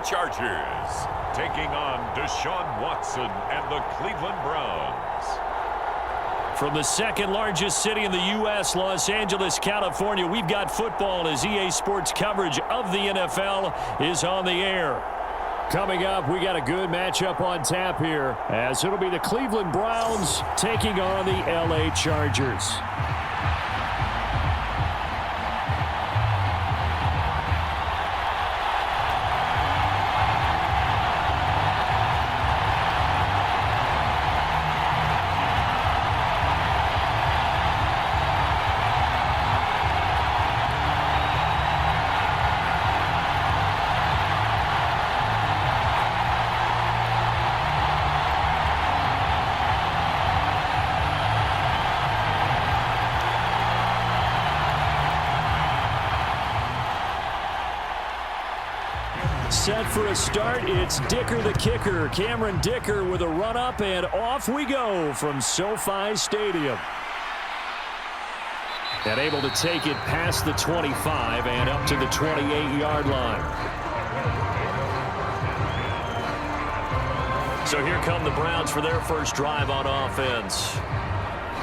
Chargers, taking on Deshaun Watson and the Cleveland Browns. From the second largest city in the U.S., Los Angeles, California, we've got football as EA Sports coverage of the NFL is on the air. Coming up, we got a good matchup on tap here, as it'll be the Cleveland Browns taking on the L.A. Chargers. Set for a start, it's Dicker the kicker. Cameron Dicker with a run-up, and off we go from SoFi Stadium. And able to take it past the 25 and up to the 28-yard line. So here come the Browns for their first drive on offense.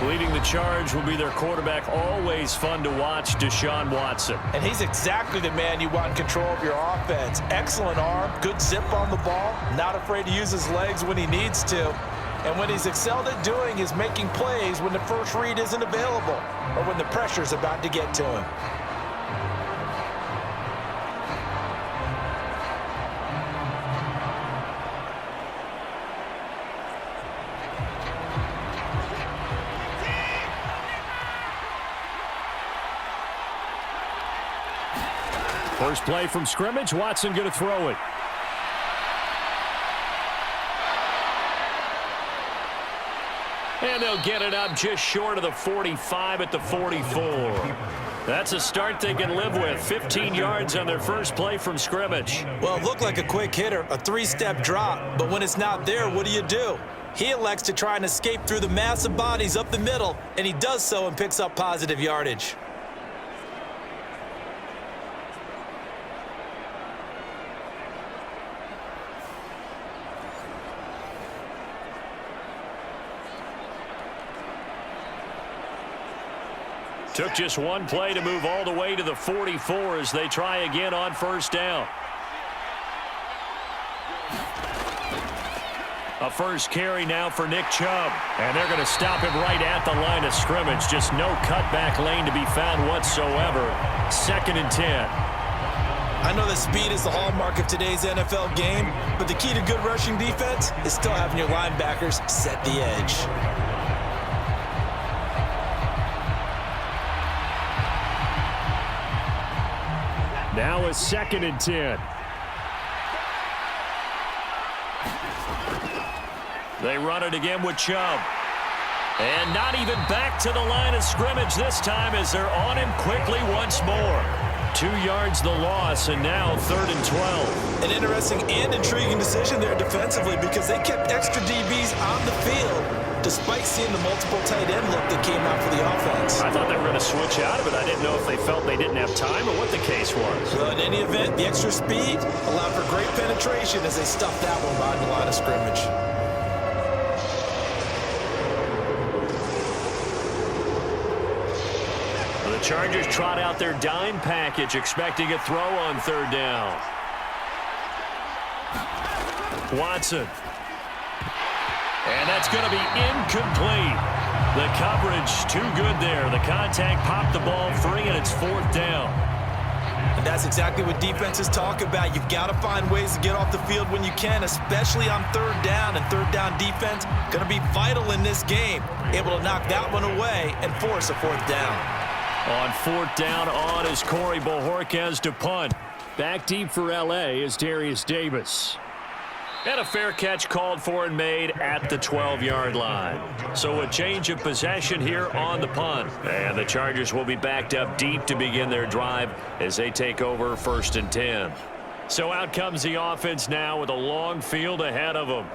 Leading the charge will be their quarterback, always fun to watch, Deshaun Watson. And he's exactly the man you want in control of your offense. Excellent arm, good zip on the ball, not afraid to use his legs when he needs to. And what he's excelled at doing is making plays when the first read isn't available or when the pressure's about to get to him. First play from scrimmage, Watson going to throw it. And they'll get it up just short of the 45 at the 44. That's a start they can live with. 15 yards on their first play from scrimmage. Well, it looked like a quick hitter, a three-step drop, but when it's not there, what do? He elects to try and escape through the massive bodies up the middle, and he does so and picks up positive yardage. Took just one play to move all the way to the 44 as they try again on first down. A first carry now for Nick Chubb. And they're going to stop him right at the line of scrimmage. Just no cutback lane to be found whatsoever. 2nd and 10. I know that speed is the hallmark of today's NFL game, but the key to good rushing defense is still having your linebackers set the edge. Now a 2nd and 10. They run it again with Chubb. And not even back to the line of scrimmage this time as they're on him quickly once more. 2 yards the loss, and now 3rd and 12. An interesting and intriguing decision there defensively because they kept extra DBs on the field despite seeing the multiple tight end look that came out for the offense. I thought they were going to switch out of it. I didn't know if they felt they didn't have time or what the case was. Well, in any event, the extra speed allowed for great penetration as they stuffed that one behind the line of scrimmage. The Chargers trot out their dime package, expecting a throw on 3rd down. Watson. And that's going to be incomplete. The coverage too good there. The contact popped the ball free, and it's 4th down. And that's exactly what defenses talk about. You've got to find ways to get off the field when you can, especially on 3rd down. And 3rd down defense going to be vital in this game. Able to knock that one away and force a 4th down. On 4th down on is Corey Bojorquez to punt. Back deep for L.A. is Darius Davis. And a fair catch called for and made at the 12-yard line. So a change of possession here on the punt. And the Chargers will be backed up deep to begin their drive as they take over 1st and 10. So out comes the offense now with a long field ahead of them.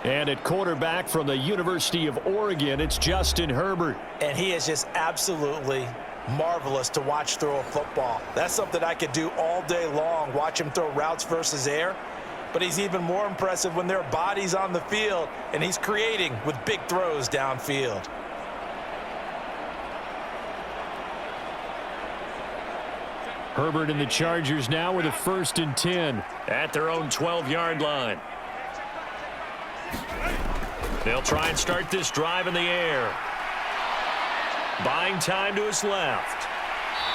And at quarterback from the University of Oregon, it's Justin Herbert. And he is just absolutely marvelous to watch throw a football. That's something I could do all day long, watch him throw routes versus air. But he's even more impressive when there are bodies on the field, and he's creating with big throws downfield. Herbert and the Chargers now with a 1st and 10 at their own 12-yard line. They'll try and start this drive in the air. Buying time to his left.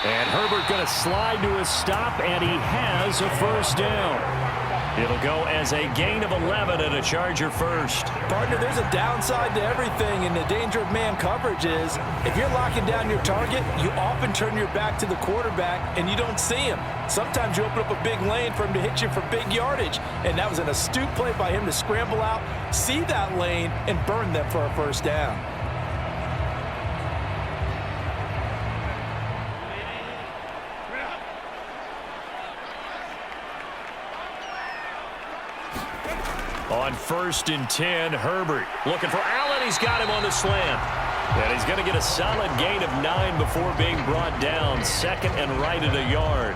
And Herbert going to slide to a stop, and he has a 1st down. It'll go as a gain of 11 and a Charger first. Partner, there's a downside to everything, and the danger of man coverage is if you're locking down your target, you often turn your back to the quarterback and you don't see him. Sometimes you open up a big lane for him to hit you for big yardage, and that was an astute play by him to scramble out, see that lane, and burn them for a 1st down. On 1st and 10, Herbert looking for Allen. He's got him on the slant. And he's going to get a solid gain of 9 before being brought down. 2nd and right at a yard.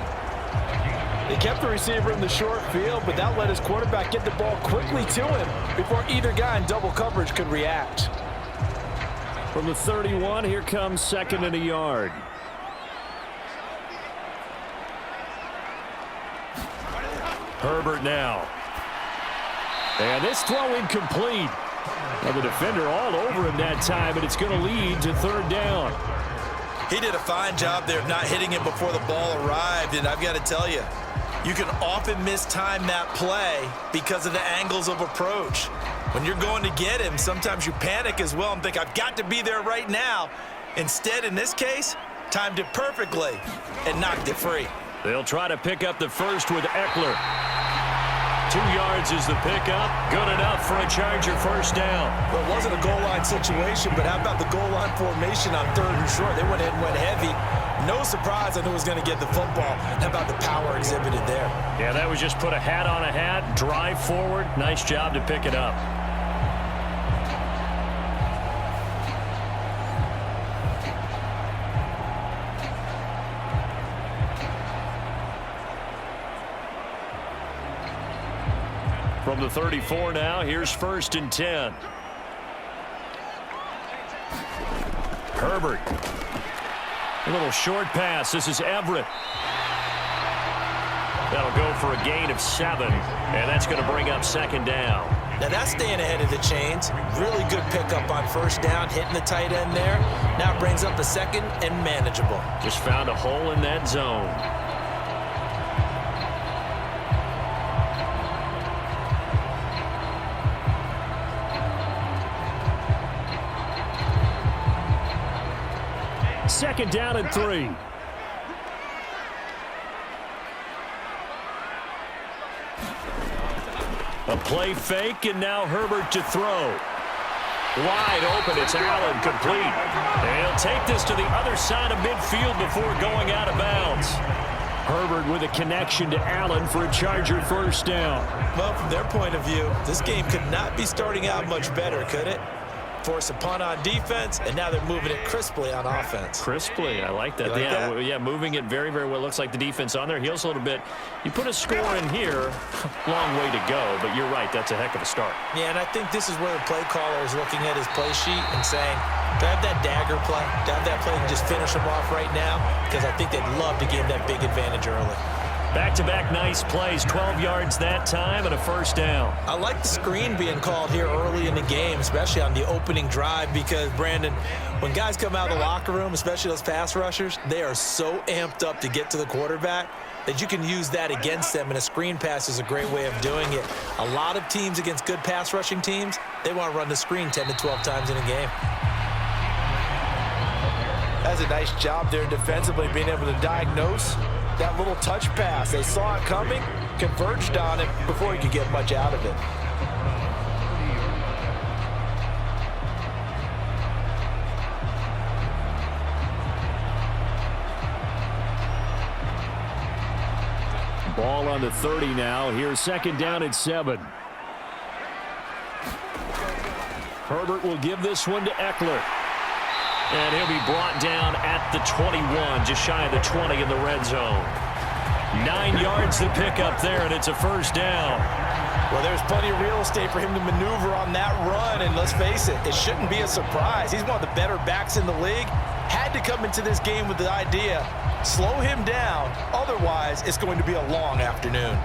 They kept the receiver in the short field, but that let his quarterback get the ball quickly to him before either guy in double coverage could react. From the 31, here comes 2nd and a yard. Herbert now. And this throw incomplete. And the defender all over him that time, and it's going to lead to 3rd down. He did a fine job there of not hitting him before the ball arrived, and I've got to tell you, you can often mistime that play because of the angles of approach. When you're going to get him, sometimes you panic as well and think, I've got to be there right now. Instead, in this case, timed it perfectly and knocked it free. They'll try to pick up the first with Eckler. 2 yards is the pickup. Good enough for a Charger 1st down. Well, it wasn't a goal line situation, but how about the goal line formation on 3rd and short? They went ahead and went heavy. No surprise I knew it was going to get the football. How about the power exhibited there? Yeah, that was just put a hat on a hat, drive forward. Nice job to pick it up. From the 34 now, here's 1st and 10. Herbert. A little short pass. This is Everett. That'll go for a gain of 7, and that's going to bring up 2nd down. Now that's staying ahead of the chains. Really good pickup on 1st down, hitting the tight end there. Now it brings up a 2nd and manageable. Just found a hole in that zone. Second down and 3. A play fake, and now Herbert to throw. Wide open, it's Allen, complete. And he'll take this to the other side of midfield before going out of bounds. Herbert with a connection to Allen for a Charger 1st down. Well, from their point of view, this game could not be starting out much better, could it? Force a punt on defense, and now they're moving it crisply on offense. Crisply, I like that. Like yeah, that? Yeah, moving it very, very well. Looks like the defense on their heels a little bit. You put a score in here, long way to go, but you're right, that's a heck of a start. Yeah, and I think this is where the play caller is looking at his play sheet and saying, do I have that dagger play? Do I have that play and just finish them off right now? Because I think they'd love to give that big advantage early. Back-to-back nice plays, 12 yards that time and a 1st down. I like the screen being called here early in the game, especially on the opening drive, because, Brandon, when guys come out of the locker room, especially those pass rushers, they are so amped up to get to the quarterback that you can use that against them, and a screen pass is a great way of doing it. A lot of teams against good pass rushing teams, they want to run the screen 10 to 12 times in a game. That's a nice job there defensively, being able to diagnose that little touch pass. They saw it coming, converged on it before he could get much out of it. Ball on the 30 now. Here's 2nd down and 7. Herbert will give this one to Eckler. And he'll be brought down at the 21, just shy of the 20 in the red zone. 9 yards to pick up there, and it's a first down. Well, there's plenty of real estate for him to maneuver on that run, and let's face it, it shouldn't be a surprise. He's one of the better backs in the league. Had to come into this game with the idea, slow him down, otherwise it's going to be a long afternoon.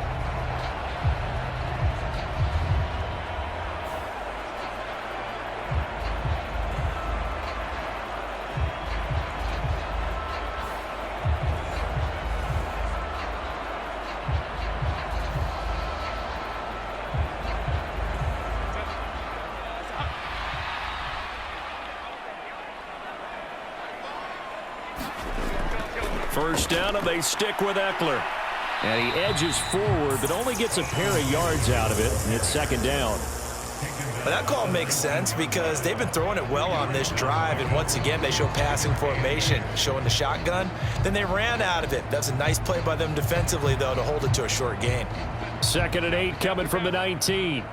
First down, and they stick with Eckler. And he edges forward, but only gets a pair of yards out of it, and it's second down. Well, that call makes sense because they've been throwing it well on this drive, and once again, they show passing formation, showing the shotgun. Then they ran out of it. That's a nice play by them defensively, though, to hold it to a short gain. 2nd and 8 coming from the 19.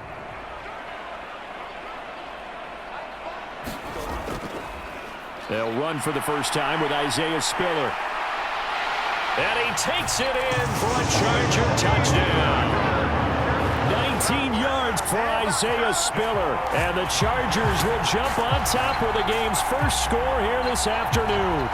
They'll run for the first time with Isaiah Spiller. And he takes it in for a Charger touchdown. 19 yards for Isaiah Spiller. And the Chargers will jump on top with the game's first score here this afternoon.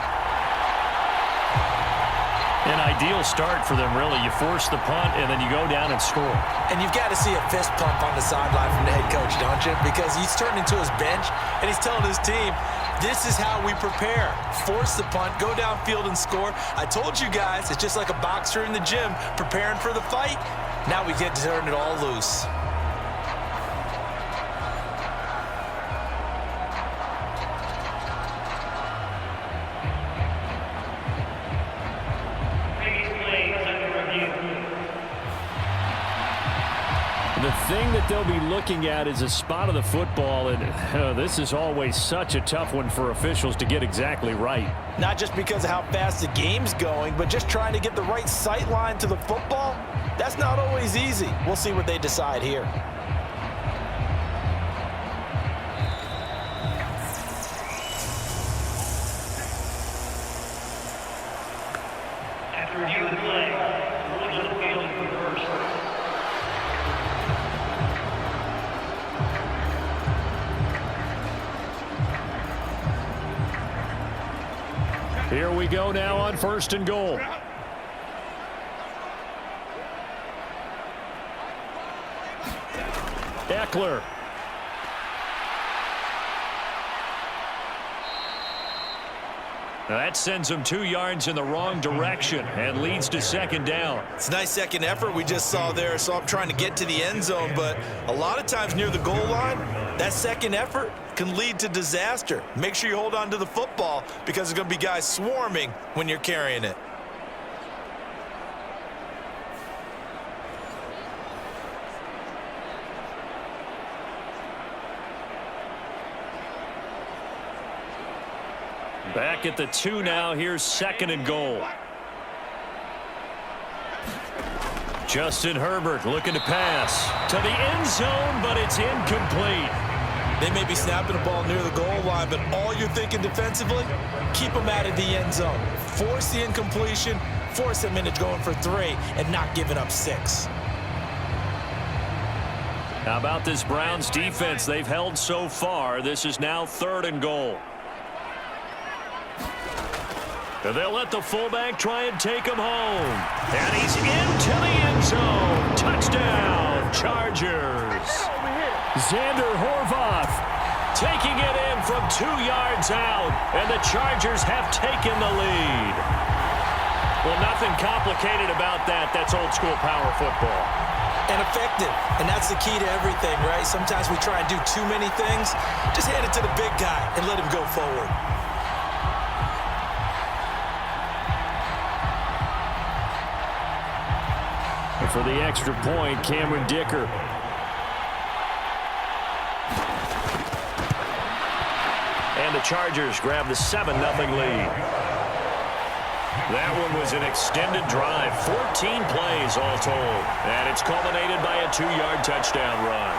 An ideal start for them, really. You force the punt, and then you go down and score. And you've got to see a fist pump on the sideline from the head coach, don't you? Because he's turning to his bench, and he's telling his team, this is how we prepare. Force the punt, go downfield and score. I told you guys, it's just like a boxer in the gym preparing for the fight. Now we get to turn it all loose. The thing that they'll be looking at is a spot of the football, and this is always such a tough one for officials to get exactly right. Not just because of how fast the game's going, but just trying to get the right sight line to the football. That's not always easy. We'll see what they decide here. After reviewing the play, rules of the field is reversed. Here we go now on 1st and goal. Eckler. That sends him 2 yards in the wrong direction and leads to second down. It's a nice second effort we just saw there, so I'm trying to get to the end zone, but a lot of times near the goal line, that second effort can lead to disaster. Make sure you hold on to the football because there's going to be guys swarming when you're carrying it. Back at the 2 now. Here's 2nd and goal. Justin Herbert looking to pass to the end zone, but it's incomplete. They may be snapping the ball near the goal line, but all you're thinking defensively, keep them out of the end zone. Force the incompletion, force them into going for 3, and not giving up 6. How about this Browns defense they've held so far? This is now 3rd and goal. And they'll let the fullback try and take him home. And he's into the end zone. Touchdown, Chargers. Xander Horvath taking it in from 2 yards out. And the Chargers have taken the lead. Well, nothing complicated about that. That's old school power football. And effective. And that's the key to everything, right? Sometimes we try and do too many things. Just hand it to the big guy and let him go forward. And for the extra point, Cameron Dicker. And the Chargers grab the 7-0 lead. That one was an extended drive, 14 plays all told. And it's culminated by a 2-yard touchdown run.